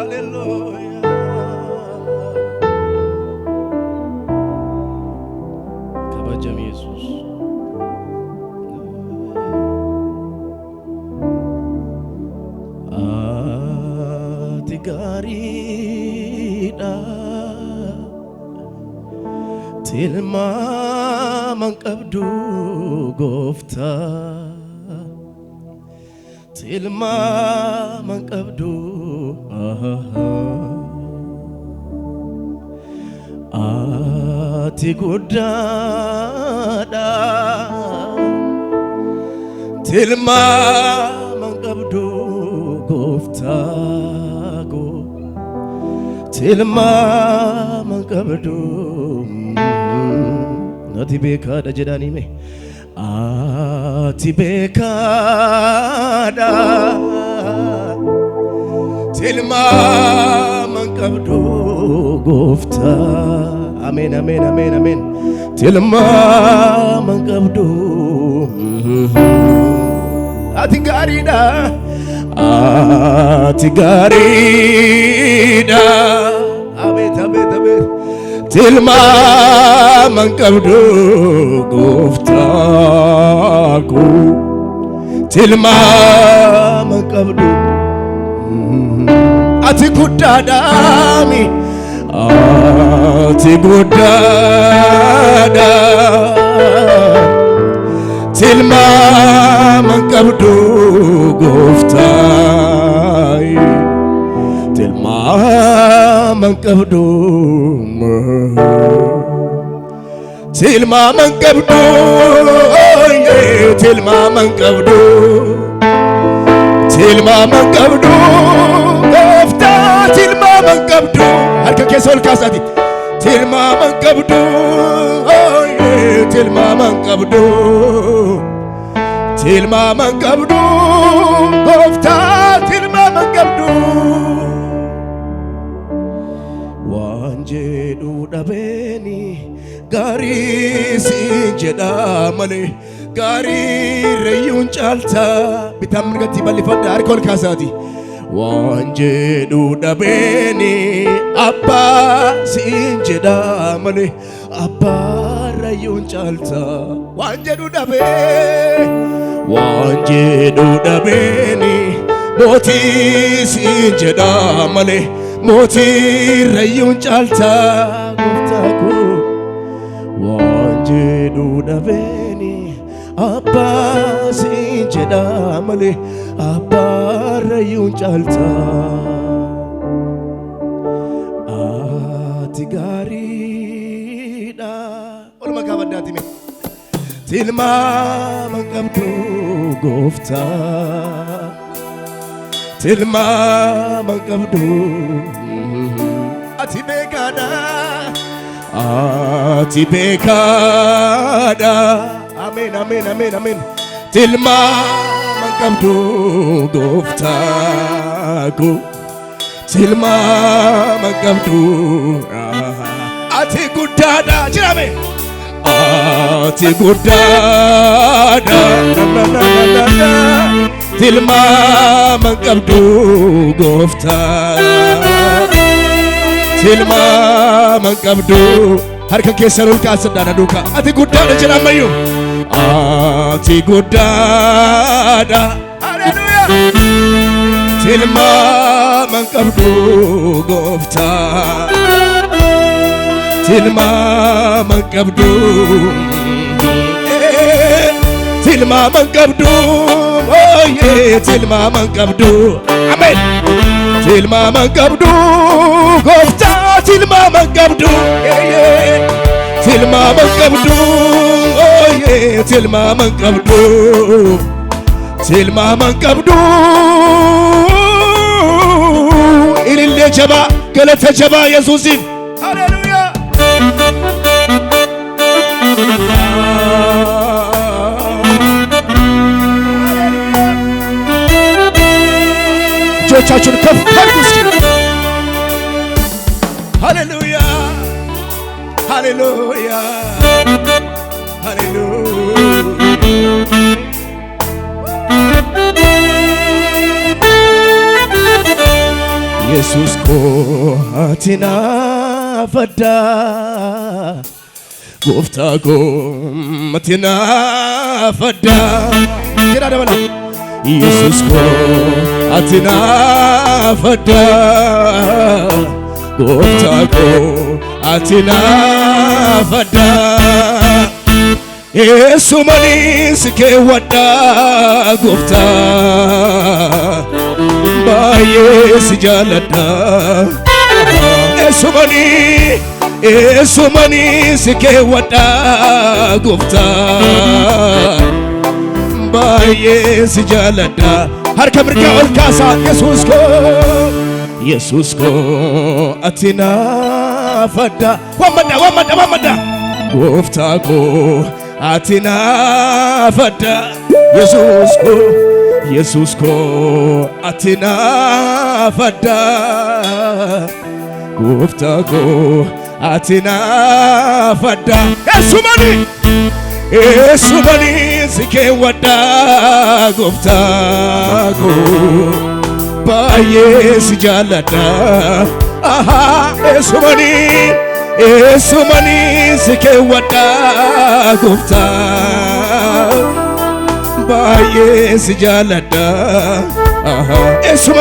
ሃሌሉያ ከበጀም ኢየሱስ አትጋሪዳ tilma manqabdu gofta tilma manqabdu ati guddada tilma manqabdu gofta go tilma manqabdu Ati bekada jedhani me ati bekada tilma manqabdu gofta amen amen amen amen tilma manqabdu ati garida abet abet abet tilma manqabdu goftaku tilma manqabdu ati guddadami ati guddada tilma manqabdu goftai tilma manqabdu tilma manqabdu tilma manqabdu tilma manqabdu gofta tilma manqabdu harka kesol kasati tilma manqabdu tilma manqabdu tilma manqabdu gofta tilma manqabdu wanjedu dabeni gari si jedha male gari reyun chalta bitam gati balifada arkol kasati wanjedu dabeni abba si jedha male abba reyun chalta wanjedu dabeni moti si jedha male moti reyun chalta goftaku wanjedu dabeni abba si jedha male abba reyun chalta ati garida olma kabadati me tilma manqabdu gofta tilma manqabdu ati bekada amen amen amen amen tilma manqabdu goftaku tilma manqabdu ati guddada jirame ati guddada tilma manqabdu gofta tilma manqabdu harka keessanul kaasdana duka ati guddada jedhamayu ati guddada haleluya tilma manqabdu gofta tilma manqabdu tilma manqabdu tilma manqabdu amen tilma manqabdu gofta tilma manqabdu tilma manqabdu tilma manqabdu tilma manqabdu ilille jaba galata jaba yesusin haleluya እጆቻችሁን ከፍ አድርጉ እስኪ ሃሌሉያ ሃሌሉያ ሃሌሉያ Yesus ko atina fadda Gofta ko atina fadda Kira dabala Yesus ko atina fadda Gofta ko atina fadda Yesu manis ke wada Gofta Baye sijalada Yesu manis ke wada Gofta Baye sijalada har kamirga ol kasa Yesus ko atina fadda wamada Gofta ko atina fadda Yesus ko atina fadda Gofta ko atina fadda Yesu mani sike wada Gofta ko baye sijalada aha Yesu mani sike wada Gofta baye sijalada aha Yesu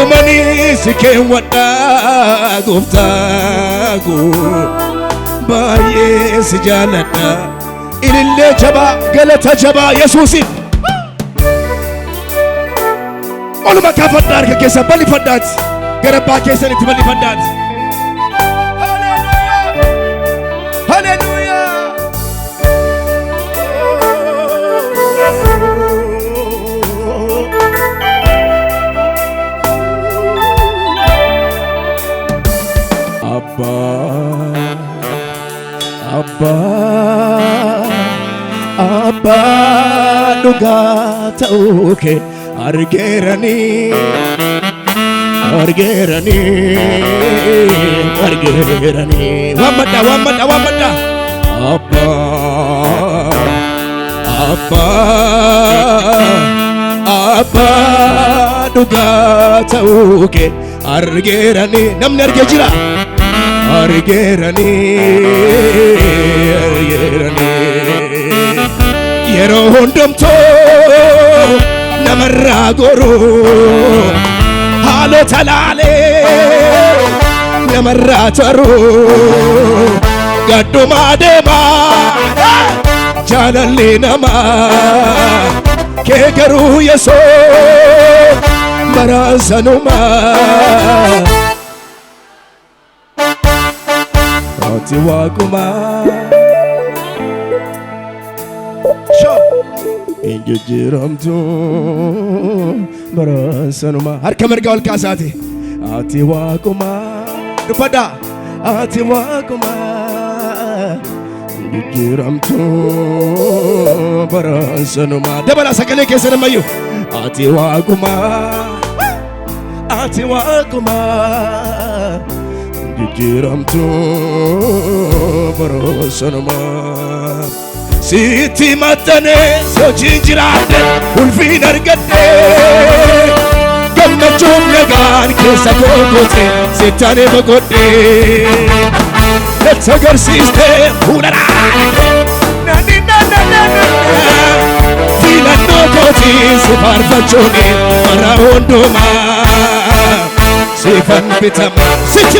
mani sike wada Gofta ko baye sijalada ilille jaba galata jaba Yesusi oluma ka faddar ka kesa bali faddat garaba kesa ni bali faddat haleluya Abba dhuga ta'uke argerani wamada Abba dhuga ta'uke argerani namni arge jira argerani yero hundumto namarra goro halo talale namarra taro gadduma dema jalalle nama kegaru yeso barazanuma ati wakuma injiramtu barasanuma har kamarga wal kasati ati wakuma dupada ati wakuma injiramtu barasanuma dabala sakale kesana mayu ati wakuma injiramtu barasanuma Siti matane sojinjirade ulfin argade gammachum nagaan keessa gogote sitane bogodde letsagarsiiste fuudhara filannoo kooti si faarfachuuni mara hundumaa sifan bitama sitti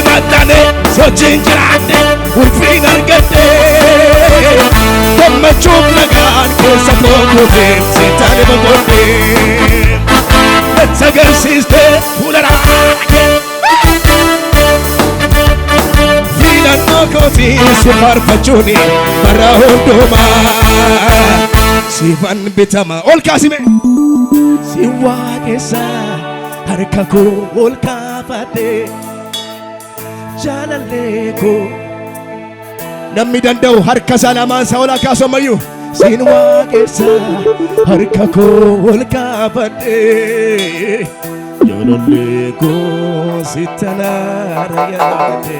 maxxane sojinjirade ulfin argade gammachum nagaan keessa gogote sitane bogodde letsagarsiiste fuudhara filannoo kooti si faarfachuuni mara hundumaa sifan bitama ol kaasime si waaqessa harka koo ol kaafadhe jaalallee koo namni danda'u harka isaa lamaan isaa ol kaasamayyuu siin waaqessa harka koo ol kaafadhe jaalallee koo sittanaara yaadde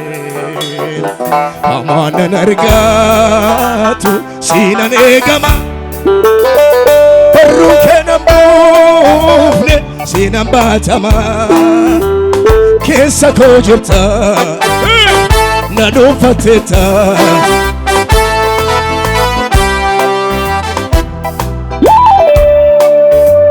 amaanan argaatu siinan eegama barruun keenan buufne seenaan baatamaa keessa koo jirta na dhuunfatteetta